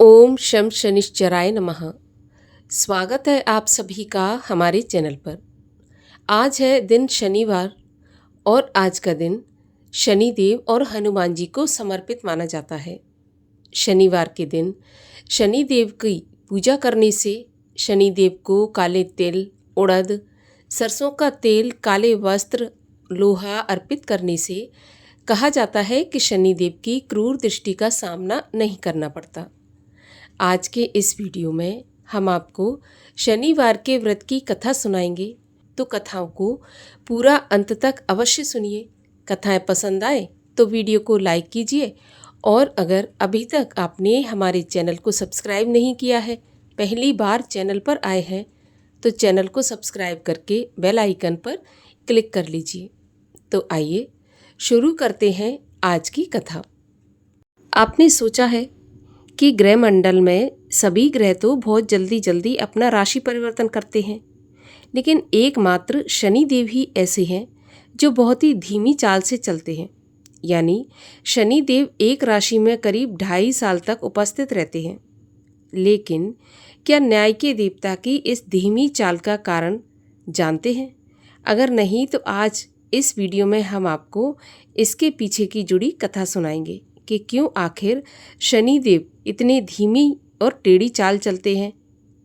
ओम शम शनिश्चराय नमः। स्वागत है आप सभी का हमारे चैनल पर। आज है दिन शनिवार और आज का दिन शनिदेव और हनुमान जी को समर्पित माना जाता है। शनिवार के दिन शनिदेव की पूजा करने से शनिदेव को काले तिल, उड़द, सरसों का तेल, काले वस्त्र, लोहा अर्पित करने से कहा जाता है कि शनिदेव की क्रूर दृष्टि का सामना नहीं करना पड़ता। आज के इस वीडियो में हम आपको शनिवार के व्रत की कथा सुनाएंगे, तो कथाओं को पूरा अंत तक अवश्य सुनिए। कथाएं पसंद आए तो वीडियो को लाइक कीजिए और अगर अभी तक आपने हमारे चैनल को सब्सक्राइब नहीं किया है, पहली बार चैनल पर आए हैं, तो चैनल को सब्सक्राइब करके बेल आइकन पर क्लिक कर लीजिए। तो आइए शुरू करते हैं आज की कथा। आपने सोचा है कि ग्रह मंडल में सभी ग्रह तो बहुत जल्दी अपना राशि परिवर्तन करते हैं, लेकिन एकमात्र शनिदेव ही ऐसे हैं जो बहुत ही धीमी चाल से चलते हैं। यानी शनिदेव एक राशि में करीब 2.5 साल तक उपस्थित रहते हैं। लेकिन क्या न्याय के देवता की इस धीमी चाल का कारण जानते हैं? अगर नहीं तो आज इस वीडियो में हम आपको इसके पीछे की जुड़ी कथा सुनाएंगे कि क्यों आखिर शनिदेव इतने धीमी और टेढ़ी चाल चलते हैं,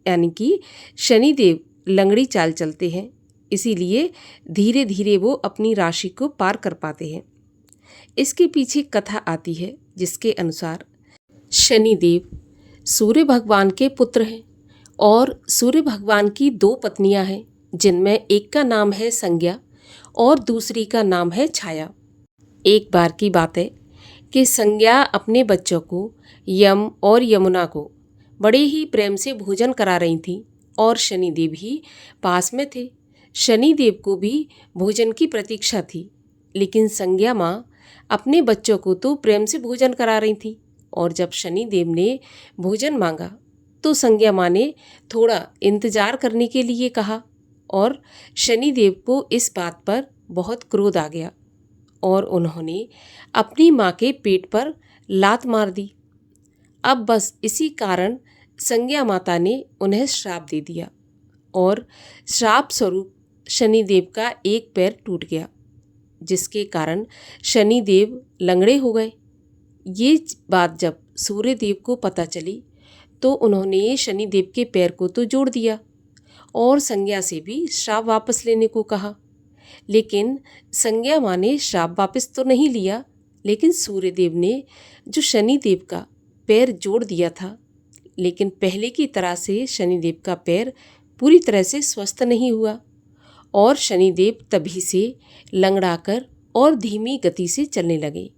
यानी कि शनिदेव लंगड़ी चाल चलते हैं, इसीलिए धीरे धीरे वो अपनी राशि को पार कर पाते हैं। इसके पीछे कथा आती है जिसके अनुसार शनिदेव सूर्य भगवान के पुत्र हैं और सूर्य भगवान की 2 पत्नियां हैं, जिनमें एक का नाम है संज्ञा और दूसरी का नाम है छाया। एक बार की बात है कि संज्ञा अपने बच्चों को यम और यमुना को बड़े ही प्रेम से भोजन करा रही थी और शनिदेव ही पास में थे। शनिदेव को भी भोजन की प्रतीक्षा थी, लेकिन संज्ञा माँ अपने बच्चों को तो प्रेम से भोजन करा रही थी और जब शनिदेव ने भोजन मांगा तो संज्ञा माँ ने थोड़ा इंतजार करने के लिए कहा और शनिदेव को इस बात पर बहुत क्रोध आ गया और उन्होंने अपनी माँ के पेट पर लात मार दी। अब बस इसी कारण संज्ञा माता ने उन्हें श्राप दे दिया और श्राप स्वरूप शनिदेव का एक पैर टूट गया, जिसके कारण शनिदेव लंगड़े हो गए। ये बात जब सूर्यदेव को पता चली तो उन्होंने शनिदेव के पैर को तो जोड़ दिया और संज्ञा से भी श्राप वापस लेने को कहा। लेकिन संज्ञा माँ ने श्राप वापस तो नहीं लिया, लेकिन सूर्यदेव ने जो शनिदेव का पैर जोड़ दिया था, लेकिन पहले की तरह से शनिदेव का पैर पूरी तरह से स्वस्थ नहीं हुआ और शनिदेव तभी से लंगड़ाकर और धीमी गति से चलने लगे।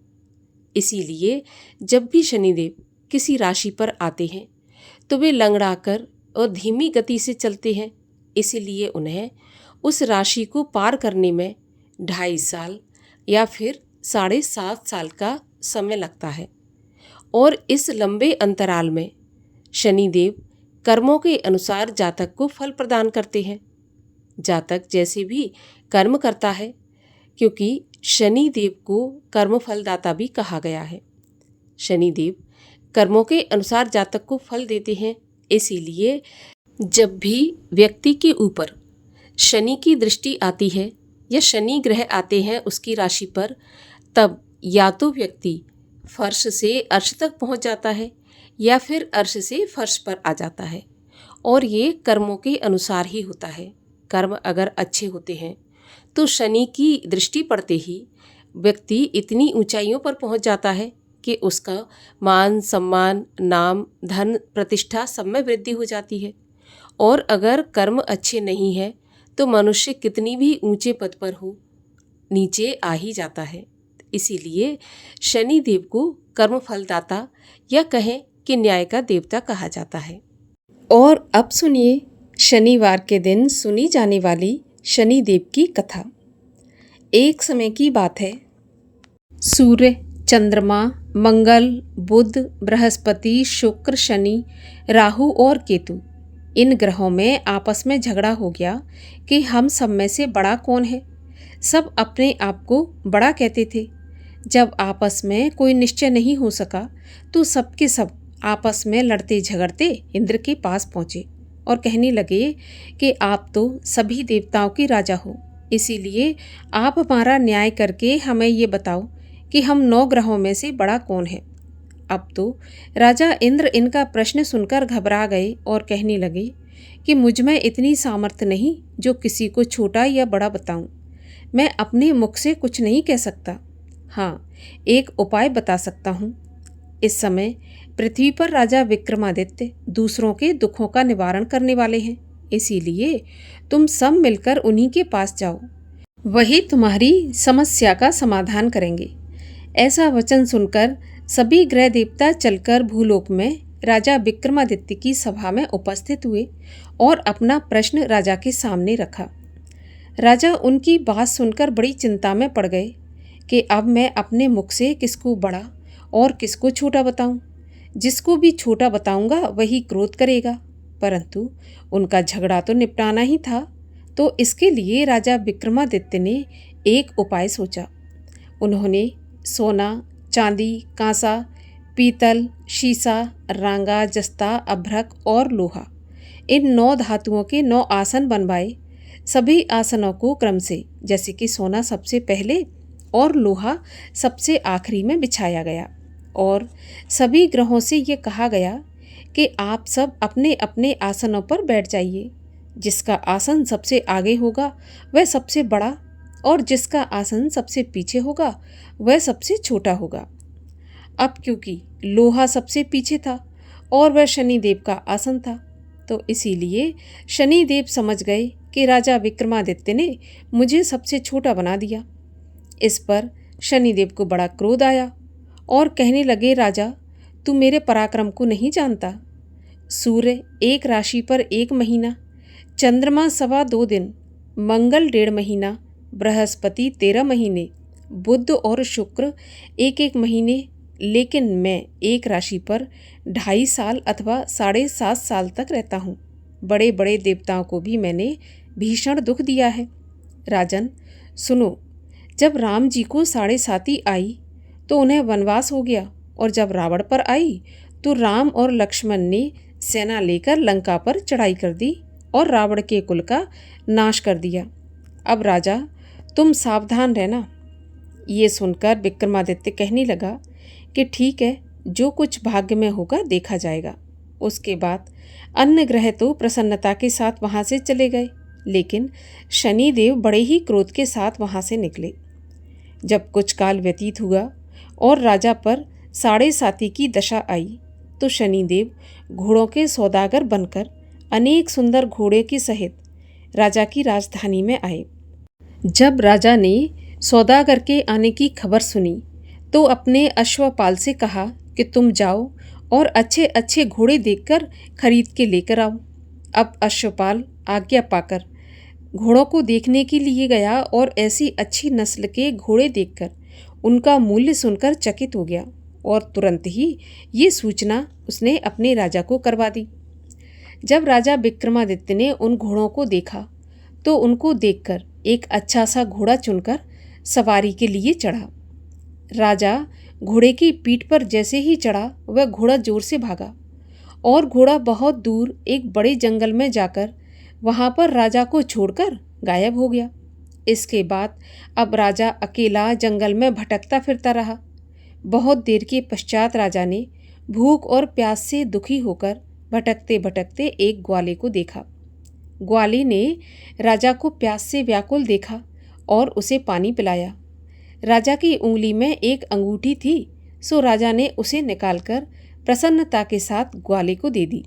इसीलिए जब भी शनिदेव किसी राशि पर आते हैं तो वे लंगड़ाकर और धीमी गति से चलते हैं, इसीलिए उन्हें उस राशि को पार करने में 2.5 साल या फिर 7.5 साल का समय लगता है। और इस लंबे अंतराल में शनिदेव कर्मों के अनुसार जातक को फल प्रदान करते हैं। जातक जैसे भी कर्म करता है, क्योंकि शनिदेव को कर्म फलदाता भी कहा गया है। शनिदेव कर्मों के अनुसार जातक को फल देते हैं, इसीलिए जब भी व्यक्ति के ऊपर शनि की दृष्टि आती है या शनि ग्रह आते हैं उसकी राशि पर, तब या तो व्यक्ति फर्श से अर्श तक पहुंच जाता है या फिर अर्श से फर्श पर आ जाता है, और ये कर्मों के अनुसार ही होता है। कर्म अगर अच्छे होते हैं तो शनि की दृष्टि पड़ते ही व्यक्ति इतनी ऊंचाइयों पर पहुंच जाता है कि उसका मान सम्मान, नाम, धन, प्रतिष्ठा सब में वृद्धि हो जाती है। और अगर कर्म अच्छे नहीं है तो मनुष्य कितनी भी ऊंचे पद पर हो, नीचे आ ही जाता है। इसीलिए शनिदेव को कर्म फलदाता या कहें कि न्याय का देवता कहा जाता है। और अब सुनिए शनिवार के दिन सुनी जाने वाली शनिदेव की कथा। एक समय की बात है, सूर्य, चंद्रमा, मंगल, बुध, बृहस्पति, शुक्र, शनि, राहु और केतु, इन ग्रहों में आपस में झगड़ा हो गया कि हम सब में से बड़ा कौन है। सब अपने आप को बड़ा कहते थे। जब आपस में कोई निश्चय नहीं हो सका तो सबके सब आपस में लड़ते झगड़ते इंद्र के पास पहुँचे और कहने लगे कि आप तो सभी देवताओं की राजा हो, इसीलिए आप हमारा न्याय करके हमें ये बताओ कि हम 9 ग्रहों में से बड़ा कौन है। अब तो राजा इंद्र इनका प्रश्न सुनकर घबरा गए और कहने लगे कि मुझ में इतनी सामर्थ्य नहीं जो किसी को छोटा या बड़ा बताऊं। मैं अपने मुख से कुछ नहीं कह सकता। हाँ, एक उपाय बता सकता हूँ। इस समय पृथ्वी पर राजा विक्रमादित्य दूसरों के दुखों का निवारण करने वाले हैं, इसीलिए तुम सब मिलकर उन्हीं के पास जाओ, वही तुम्हारी समस्या का समाधान करेंगे। ऐसा वचन सुनकर सभी ग्रह देवता चलकर भूलोक में राजा विक्रमादित्य की सभा में उपस्थित हुए और अपना प्रश्न राजा के सामने रखा। राजा उनकी बात सुनकर बड़ी चिंता में पड़ गए कि अब मैं अपने मुख से किसको बड़ा और किसको छोटा बताऊं। जिसको भी छोटा बताऊंगा वही क्रोध करेगा, परंतु उनका झगड़ा तो निपटाना ही था। तो इसके लिए राजा विक्रमादित्य ने एक उपाय सोचा। उन्होंने सोना, चांदी, कांसा, पीतल, शीशा, रांगा, जस्ता, अभ्रक और लोहा, इन 9 धातुओं के 9 आसन बनवाए। सभी आसनों को क्रम से, जैसे कि सोना सबसे पहले और लोहा सबसे आखिरी में बिछाया गया और सभी ग्रहों से ये कहा गया कि आप सब अपने अपने आसनों पर बैठ जाइए। जिसका आसन सबसे आगे होगा वह सबसे बड़ा और जिसका आसन सबसे पीछे होगा वह सबसे छोटा होगा। अब क्योंकि लोहा सबसे पीछे था और वह शनिदेव का आसन था, तो इसीलिए शनिदेव समझ गए कि राजा विक्रमादित्य ने मुझे सबसे छोटा बना दिया। इस पर शनिदेव को बड़ा क्रोध आया और कहने लगे, राजा तू मेरे पराक्रम को नहीं जानता। सूर्य 1 राशि पर 1 महीना, चंद्रमा 2.25 दिन, मंगल 1.5 महीना, बृहस्पति 13 महीने, बुध और शुक्र 1-1 महीने, लेकिन मैं 1 राशि पर 2.5 साल अथवा 7.5 साल तक रहता हूँ। बड़े बड़े देवताओं को भी मैंने भीषण दुख दिया है। राजन सुनो, जब राम जी को 7.5 आई तो उन्हें वनवास हो गया, और जब रावण पर आई तो राम और लक्ष्मण ने सेना लेकर लंका पर चढ़ाई कर दी और रावण के कुल का नाश कर दिया। अब राजा तुम सावधान रहना। ये सुनकर विक्रमादित्य कहने लगा कि ठीक है, जो कुछ भाग्य में होगा देखा जाएगा। उसके बाद अन्य ग्रह तो प्रसन्नता के साथ वहाँ से चले गए, लेकिन शनिदेव बड़े ही क्रोध के साथ वहाँ से निकले। जब कुछ काल व्यतीत हुआ और राजा पर 7.5 की दशा आई तो शनिदेव घोड़ों के सौदागर बनकर अनेक सुंदर घोड़े के सहित राजा की राजधानी में आए। जब राजा ने सौदागर के आने की खबर सुनी तो अपने अश्वपाल से कहा कि तुम जाओ और अच्छे अच्छे घोड़े देखकर खरीद के लेकर आओ। अब अश्वपाल आज्ञा पाकर घोड़ों को देखने के लिए गया और ऐसी अच्छी नस्ल के घोड़े देखकर उनका मूल्य सुनकर चकित हो गया और तुरंत ही ये सूचना उसने अपने राजा को करवा दी। जब राजा विक्रमादित्य ने उन घोड़ों को देखा तो उनको देखकर एक अच्छा सा घोड़ा चुनकर सवारी के लिए चढ़ा। राजा घोड़े की पीठ पर जैसे ही चढ़ा वह घोड़ा जोर से भागा और घोड़ा बहुत दूर एक बड़े जंगल में जाकर वहाँ पर राजा को छोड़कर गायब हो गया। इसके बाद अब राजा अकेला जंगल में भटकता फिरता रहा। बहुत देर के पश्चात राजा ने भूख और प्यास से दुखी होकर भटकते भटकते एक ग्वाले को देखा। ग्वाले ने राजा को प्यास से व्याकुल देखा और उसे पानी पिलाया। राजा की उंगली में एक अंगूठी थी, सो राजा ने उसे निकालकर प्रसन्नता के साथ ग्वाले को दे दी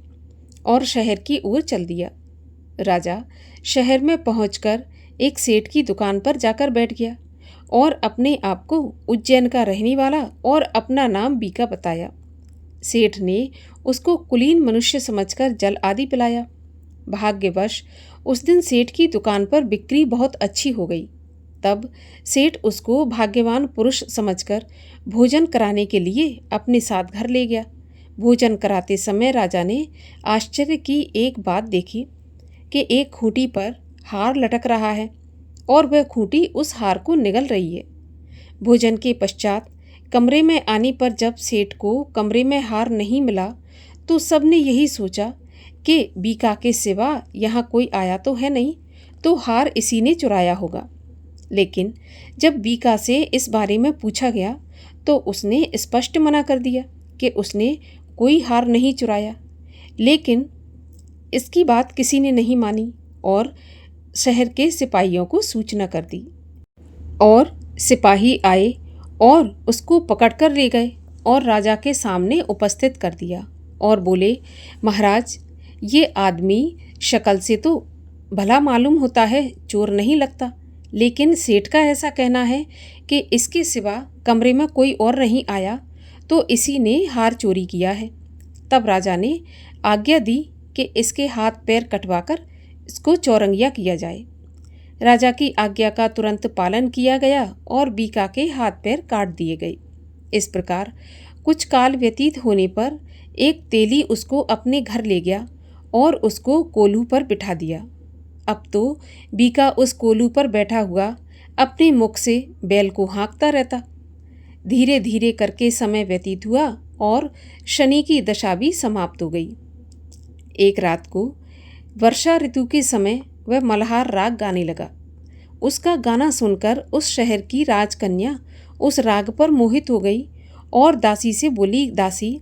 और शहर की ओर चल दिया। राजा शहर में पहुंचकर एक सेठ की दुकान पर जाकर बैठ गया और अपने आप को उज्जैन का रहने वाला और अपना नाम बीका बताया। सेठ ने उसको कुलीन मनुष्य समझकर जल आदि पिलाया। भाग्यवश उस दिन सेठ की दुकान पर बिक्री बहुत अच्छी हो गई। तब सेठ उसको भाग्यवान पुरुष समझकर भोजन कराने के लिए अपने साथ घर ले गया। भोजन कराते समय राजा ने आश्चर्य की एक बात देखी कि एक खूंटी पर हार लटक रहा है और वह खूंटी उस हार को निगल रही है। भोजन के पश्चात कमरे में आने पर जब सेठ को कमरे में हार नहीं मिला तो सबने यही सोचा कि बीका के सिवा यहाँ कोई आया तो है नहीं, तो हार इसी ने चुराया होगा। लेकिन जब बीका से इस बारे में पूछा गया तो उसने स्पष्ट मना कर दिया कि उसने कोई हार नहीं चुराया। लेकिन इसकी बात किसी ने नहीं मानी और शहर के सिपाहियों को सूचना कर दी और सिपाही आए और उसको पकड़कर ले गए और राजा के सामने उपस्थित कर दिया और बोले, महाराज, ये आदमी शक्ल से तो भला मालूम होता है, चोर नहीं लगता, लेकिन सेठ का ऐसा कहना है कि इसके सिवा कमरे में कोई और नहीं आया, तो इसी ने हार चोरी किया है। तब राजा ने आज्ञा दी कि इसके हाथ पैर कटवाकर इसको चौरंगिया किया जाए। राजा की आज्ञा का तुरंत पालन किया गया और बीका के हाथ पैर काट दिए गए। इस प्रकार कुछ काल व्यतीत होने पर एक तेली उसको अपने घर ले गया और उसको कोल्हू पर बिठा दिया। अब तो बीका उस कोल्हू पर बैठा हुआ अपने मुख से बैल को हाँकता रहता। धीरे धीरे करके समय व्यतीत हुआ और शनि की दशा भी समाप्त हो गई। एक रात को वर्षा ऋतु के समय वह मल्हार राग गाने लगा। उसका गाना सुनकर उस शहर की राजकन्या उस राग पर मोहित हो गई और दासी से बोली, दासी,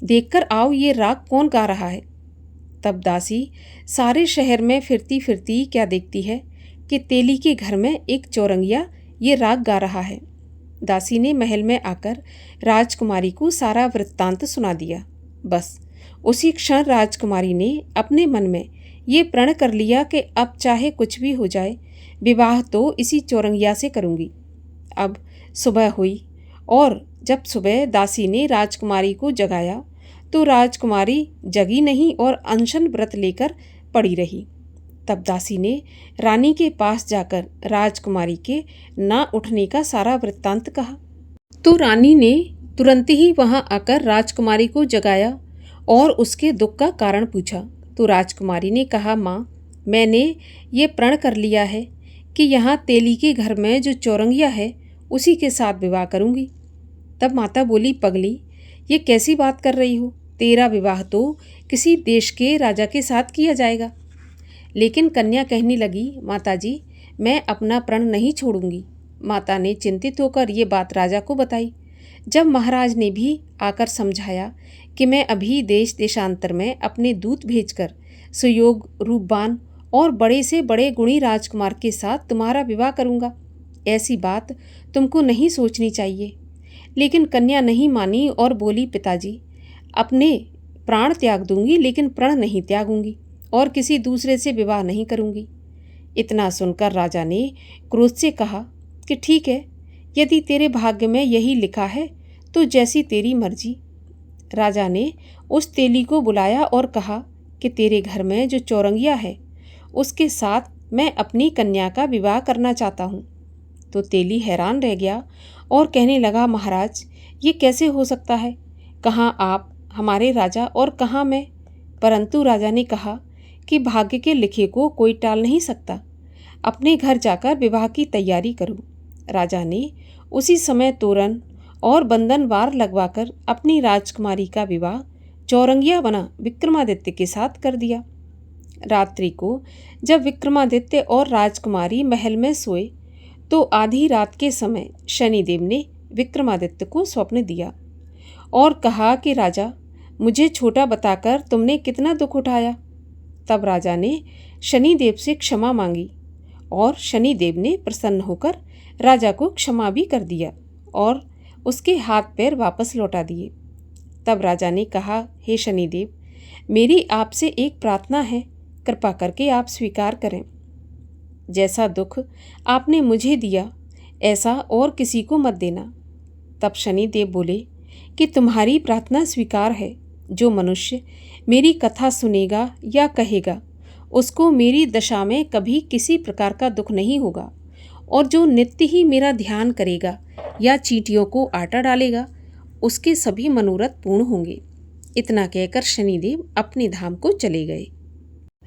देखकर आओ ये राग कौन गा रहा है। तब दासी सारे शहर में फिरती फिरती क्या देखती है कि तेली के घर में एक चौरंगिया ये राग गा रहा है। दासी ने महल में आकर राजकुमारी को सारा वृत्तांत सुना दिया। बस उसी क्षण राजकुमारी ने अपने मन में ये प्रण कर लिया कि अब चाहे कुछ भी हो जाए, विवाह तो इसी चौरंगिया से करूँगी। अब सुबह हुई और जब सुबह दासी ने राजकुमारी को जगाया तो राजकुमारी जगी नहीं और अनशन व्रत लेकर पड़ी रही। तब दासी ने रानी के पास जाकर राजकुमारी के ना उठने का सारा वृत्तांत कहा। तो रानी ने तुरंत ही वहां आकर राजकुमारी को जगाया और उसके दुख का कारण पूछा। तो राजकुमारी ने कहा, माँ, मैंने ये प्रण कर लिया है कि यहाँ तेली के घर में जो चौरंगिया है उसी के साथ विवाह करूँगी। तब माता बोली, पगली, ये कैसी बात कर रही हो? तेरा विवाह तो किसी देश के राजा के साथ किया जाएगा। लेकिन कन्या कहने लगी, माताजी, मैं अपना प्रण नहीं छोड़ूंगी। माता ने चिंतित होकर ये बात राजा को बताई। जब महाराज ने भी आकर समझाया कि मैं अभी देश देशांतर में अपने दूत भेजकर सुयोग, रूपवान और बड़े से बड़े गुणी राजकुमार के साथ तुम्हारा विवाह करूंगा, ऐसी बात तुमको नहीं सोचनी चाहिए। लेकिन कन्या नहीं मानी और बोली, पिताजी, अपने प्राण त्याग दूंगी लेकिन प्रण नहीं त्यागूंगी और किसी दूसरे से विवाह नहीं करूंगी। इतना सुनकर राजा ने क्रोध से कहा कि ठीक है, यदि तेरे भाग्य में यही लिखा है तो जैसी तेरी मर्जी। राजा ने उस तेली को बुलाया और कहा कि तेरे घर में जो चौरंगिया है उसके साथ मैं अपनी कन्या का विवाह करना चाहता हूँ। तो तेली हैरान रह गया और कहने लगा, महाराज, ये कैसे हो सकता है? कहाँ आप हमारे राजा और कहाँ मैं? परंतु राजा ने कहा कि भाग्य के लिखे को कोई टाल नहीं सकता, अपने घर जाकर विवाह की तैयारी करो। राजा ने उसी समय तोरण और बंधनवार लगवाकर अपनी राजकुमारी का विवाह चौरंगिया बना विक्रमादित्य के साथ कर दिया। रात्रि को जब विक्रमादित्य और राजकुमारी महल में सोए तो आधी रात के समय शनिदेव ने विक्रमादित्य को स्वप्न दिया और कहा कि राजा, मुझे छोटा बताकर तुमने कितना दुख उठाया। तब राजा ने शनिदेव से क्षमा मांगी और शनिदेव ने प्रसन्न होकर राजा को क्षमा भी कर दिया और उसके हाथ पैर वापस लौटा दिए। तब राजा ने कहा, हे शनिदेव, मेरी आपसे एक प्रार्थना है, कृपा करके आप स्वीकार करें। जैसा दुख आपने मुझे दिया ऐसा और किसी को मत देना। तब शनिदेव बोले कि तुम्हारी प्रार्थना स्वीकार है। जो मनुष्य मेरी कथा सुनेगा या कहेगा उसको मेरी दशा में कभी किसी प्रकार का दुख नहीं होगा, और जो नित्य ही मेरा ध्यान करेगा या चींटियों को आटा डालेगा उसके सभी मनोरथ पूर्ण होंगे। इतना कहकर शनिदेव अपने धाम को चले गए।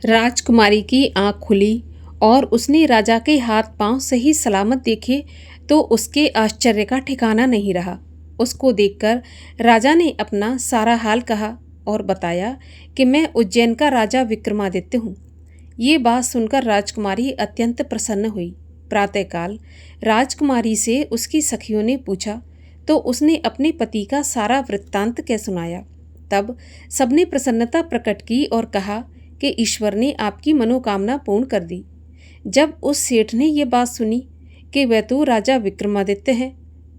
राजकुमारी की आंख खुली और उसने राजा के हाथ पांव सही सलामत देखे तो उसके आश्चर्य का ठिकाना नहीं रहा। उसको देखकर राजा ने अपना सारा हाल कहा और बताया कि मैं उज्जैन का राजा विक्रमादित्य हूँ। ये बात सुनकर राजकुमारी अत्यंत प्रसन्न हुई। प्रातःकाल राजकुमारी से उसकी सखियों ने पूछा तो उसने अपने पति का सारा वृत्तांत कह सुनाया। तब सबने प्रसन्नता प्रकट की और कहा कि ईश्वर ने आपकी मनोकामना पूर्ण कर दी। जब उस सेठ ने ये बात सुनी कि वह तो राजा विक्रमादित्य है,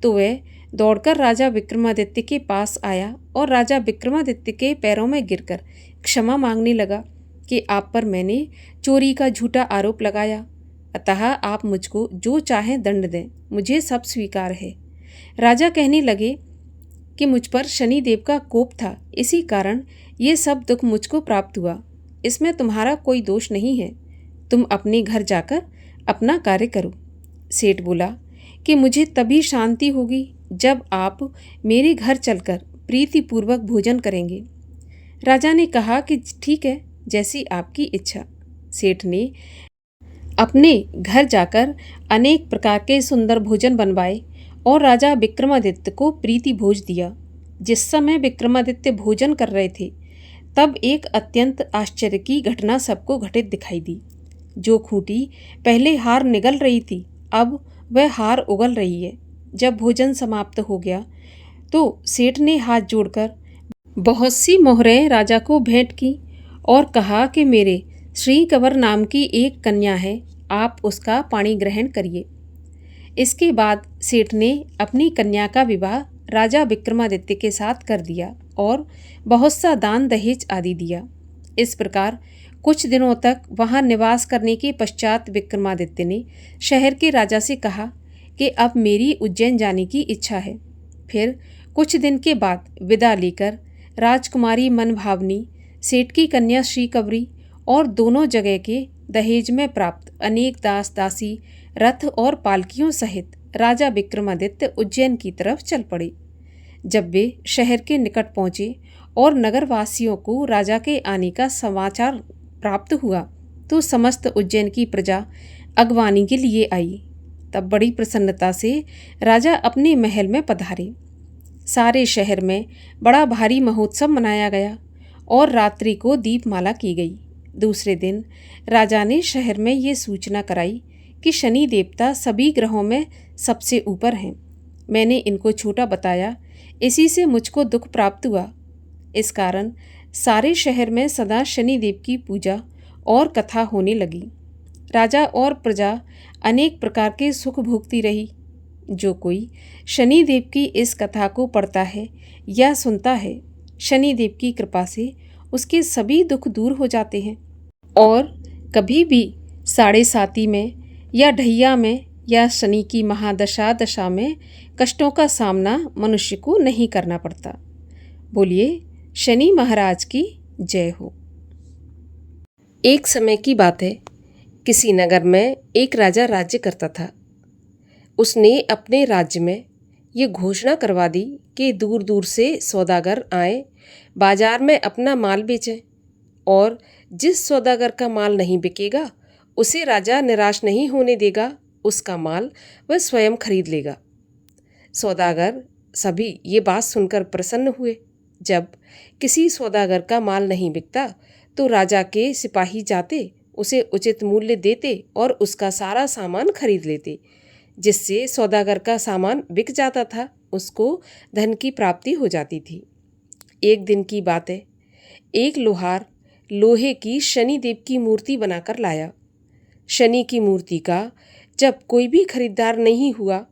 तो वह दौड़कर राजा विक्रमादित्य के पास आया और राजा विक्रमादित्य के पैरों में गिरकर क्षमा मांगने लगा कि आप पर मैंने चोरी का झूठा आरोप लगाया, अतः आप मुझको जो चाहें दंड दें, मुझे सब स्वीकार है। राजा कहने लगे कि मुझ पर शनिदेव का कोप था, इसी कारण ये सब दुख मुझको प्राप्त हुआ। इसमें तुम्हारा कोई दोष नहीं है, तुम अपने घर जाकर अपना कार्य करो। सेठ बोला कि मुझे तभी शांति होगी जब आप मेरे घर चलकर प्रीतिपूर्वक भोजन करेंगे। राजा ने कहा कि ठीक है, जैसी आपकी इच्छा। सेठ ने अपने घर जाकर अनेक प्रकार के सुंदर भोजन बनवाए और राजा विक्रमादित्य को प्रीति भोज दिया। जिस समय विक्रमादित्य भोजन कर रहे थे, तब एक अत्यंत आश्चर्य की घटना सबको घटित दिखाई दी। जो खूंटी पहले हार निगल रही थी, अब वह हार उगल रही है। जब भोजन समाप्त हो गया तो सेठ ने हाथ जोड़कर बहुत सी मोहरें राजा को भेंट की और कहा कि मेरे श्री कंवर नाम की एक कन्या है, आप उसका पाणी ग्रहण करिए। इसके बाद सेठ ने अपनी कन्या का विवाह राजा विक्रमादित्य के साथ कर दिया और बहुत सा दान दहेज आदि दिया। इस प्रकार कुछ दिनों तक वहाँ निवास करने के पश्चात विक्रमादित्य ने शहर के राजा से कहा कि अब मेरी उज्जैन जाने की इच्छा है। फिर कुछ दिन के बाद विदा लेकर राजकुमारी मनभावनी, सेठ की कन्या श्रीकंवरी और दोनों जगह के दहेज में प्राप्त अनेक दास दासी, रथ और पालकियों सहित राजा विक्रमादित्य उज्जैन की तरफ चल पड़े। जब वे शहर के निकट पहुँचे और नगरवासियों को राजा के आने का समाचार प्राप्त हुआ, तो समस्त उज्जैन की प्रजा अगवानी के लिए आई। तब बड़ी प्रसन्नता से राजा अपने महल में पधारे। सारे शहर में बड़ा भारी महोत्सव मनाया गया और रात्रि को दीपमाला की गई। दूसरे दिन राजा ने शहर में ये सूचना कराई कि शनि देवता सभी ग्रहों में सबसे ऊपर हैं। मैंने इनको छोटा बताया, इसी से मुझको दुख प्राप्त हुआ। इस कारण सारे शहर में सदा शनिदेव की पूजा और कथा होने लगी। राजा और प्रजा अनेक प्रकार के सुख भोगती रही। जो कोई शनिदेव की इस कथा को पढ़ता है या सुनता है, शनिदेव की कृपा से उसके सभी दुख दूर हो जाते हैं और कभी भी साढ़े साती में या ढैया में या शनि की महादशा दशा में कष्टों का सामना मनुष्य को नहीं करना पड़ता। बोलिए शनि महाराज की जय हो। एक समय की बात है, किसी नगर में एक राजा राज्य करता था। उसने अपने राज्य में ये घोषणा करवा दी कि दूर दूर से सौदागर आए, बाजार में अपना माल बेचें और जिस सौदागर का माल नहीं बिकेगा उसे राजा निराश नहीं होने देगा, उसका माल वह स्वयं खरीद लेगा। सौदागर सभी ये बात सुनकर प्रसन्न हुए। जब किसी सौदागर का माल नहीं बिकता तो राजा के सिपाही जाते, उसे उचित मूल्य देते और उसका सारा सामान खरीद लेते। जिससे सौदागर का सामान बिक जाता था, उसको धन की प्राप्ति हो जाती थी। एक दिन की बात है, एक लोहार लोहे की शनिदेव की मूर्ति बनाकर लाया। शनि की मूर्ति का जब कोई भी खरीदार नहीं हुआ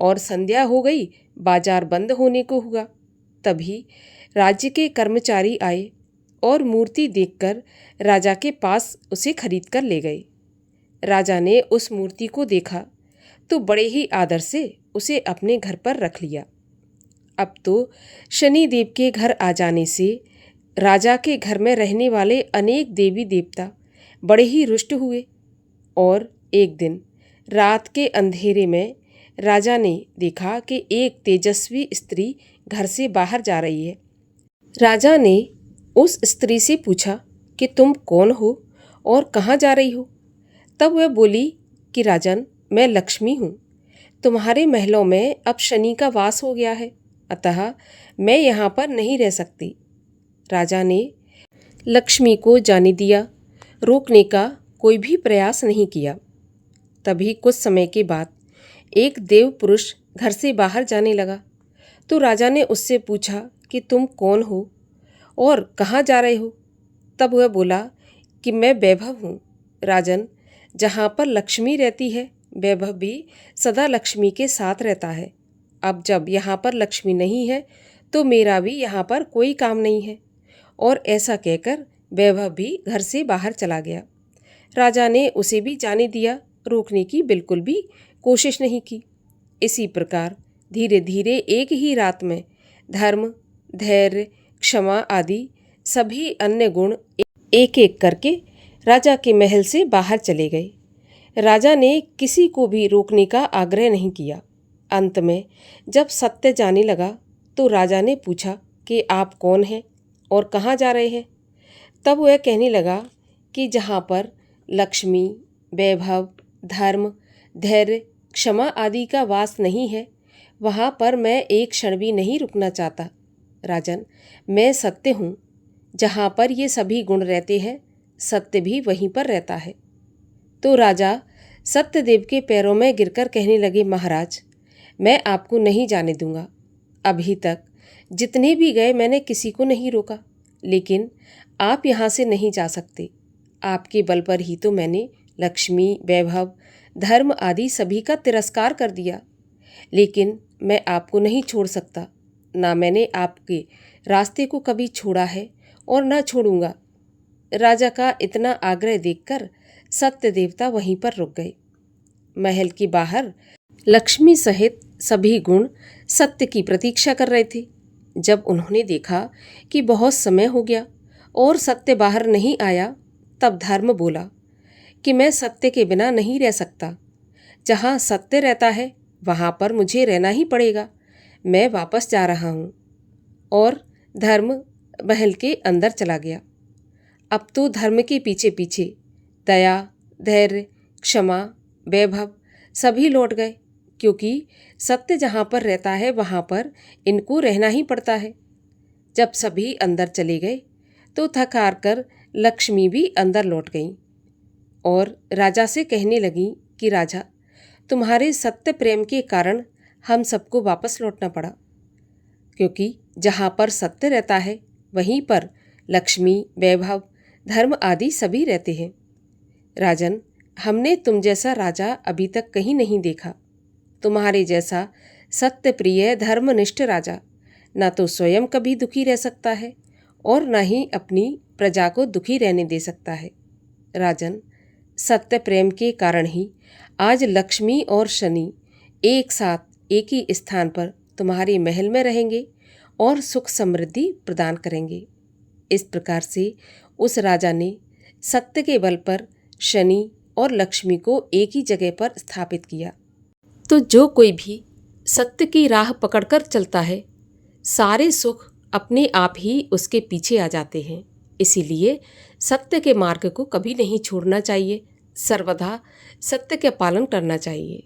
और संध्या हो गई, बाजार बंद होने को हुआ, तभी राज्य के कर्मचारी आए और मूर्ति देखकर राजा के पास उसे खरीद कर ले गए। राजा ने उस मूर्ति को देखा तो बड़े ही आदर से उसे अपने घर पर रख लिया। अब तो शनिदेव के घर आ जाने से राजा के घर में रहने वाले अनेक देवी देवता बड़े ही रुष्ट हुए और एक दिन रात के अंधेरे में राजा ने देखा कि एक तेजस्वी स्त्री घर से बाहर जा रही है। राजा ने उस स्त्री से पूछा कि तुम कौन हो और कहाँ जा रही हो? तब वह बोली कि राजन, मैं लक्ष्मी हूँ। तुम्हारे महलों में अब शनि का वास हो गया है, अतः मैं यहाँ पर नहीं रह सकती। राजा ने लक्ष्मी को जाने दिया, रोकने का कोई भी प्रयास नहीं किया। तभी कुछ समय के बाद एक देव पुरुष घर से बाहर जाने लगा तो राजा ने उससे पूछा कि तुम कौन हो और कहाँ जा रहे हो? तब वह बोला कि मैं वैभव हूँ। राजन, जहाँ पर लक्ष्मी रहती है वैभव भी सदा लक्ष्मी के साथ रहता है। अब जब यहाँ पर लक्ष्मी नहीं है तो मेरा भी यहाँ पर कोई काम नहीं है। और ऐसा कहकर वैभव भी घर से बाहर चला गया। राजा ने उसे भी जाने दिया, रोकने की बिल्कुल भी कोशिश नहीं की। इसी प्रकार धीरे धीरे एक ही रात में धर्म, धैर्य, क्षमा आदि सभी अन्य गुण एक एक करके राजा के महल से बाहर चले गए। राजा ने किसी को भी रोकने का आग्रह नहीं किया। अंत में जब सत्य जाने लगा तो राजा ने पूछा कि आप कौन हैं और कहाँ जा रहे हैं? तब वह कहने लगा कि जहाँ पर लक्ष्मी, वैभव, धर्म, धैर्य, क्षमा आदि का वास नहीं है वहाँ पर मैं एक क्षण भी नहीं रुकना चाहता। राजन, मैं सत्य हूँ। जहाँ पर ये सभी गुण रहते हैं सत्य भी वहीं पर रहता है। तो राजा सत्यदेव के पैरों में गिरकर कहने लगे, महाराज, मैं आपको नहीं जाने दूंगा। अभी तक जितने भी गए मैंने किसी को नहीं रोका, लेकिन आप यहाँ से नहीं जा सकते। आपके बल पर ही तो मैंने लक्ष्मी, वैभव, धर्म आदि सभी का तिरस्कार कर दिया। लेकिन मैं आपको नहीं छोड़ सकता। ना मैंने आपके रास्ते को कभी छोड़ा है और ना छोड़ूंगा। राजा का इतना आग्रह देखकर सत्य देवता वहीं पर रुक गए। महल के बाहर लक्ष्मी सहित सभी गुण सत्य की प्रतीक्षा कर रहे थे। जब उन्होंने देखा कि बहुत समय हो गया और सत्य बाहर नहीं आया, तब धर्म बोला कि मैं सत्य के बिना नहीं रह सकता। जहाँ सत्य रहता है वहाँ पर मुझे रहना ही पड़ेगा। मैं वापस जा रहा हूँ। और धर्म महल के अंदर चला गया। अब तो धर्म के पीछे पीछे दया, धैर्य, क्षमा, वैभव सभी लौट गए, क्योंकि सत्य जहाँ पर रहता है वहाँ पर इनको रहना ही पड़ता है। जब सभी अंदर चले गए तो थक हार कर लक्ष्मी भी अंदर लौट गईं और राजा से कहने लगी कि राजा, तुम्हारे सत्य प्रेम के कारण हम सबको वापस लौटना पड़ा, क्योंकि जहाँ पर सत्य रहता है वहीं पर लक्ष्मी, वैभव, धर्म आदि सभी रहते हैं। राजन, हमने तुम जैसा राजा अभी तक कहीं नहीं देखा। तुम्हारे जैसा सत्य प्रिय, धर्मनिष्ठ राजा ना तो स्वयं कभी दुखी रह सकता है और न ही अपनी प्रजा को दुखी रहने दे सकता है। राजन, सत्य प्रेम के कारण ही आज लक्ष्मी और शनि एक साथ एक ही स्थान पर तुम्हारे महल में रहेंगे और सुख समृद्धि प्रदान करेंगे। इस प्रकार से उस राजा ने सत्य के बल पर शनि और लक्ष्मी को एक ही जगह पर स्थापित किया। तो जो कोई भी सत्य की राह पकड़कर चलता है, सारे सुख अपने आप ही उसके पीछे आ जाते हैं। इसीलिए सत्य के मार्ग को कभी नहीं छोड़ना चाहिए, सर्वदा सत्य का पालन करना चाहिए।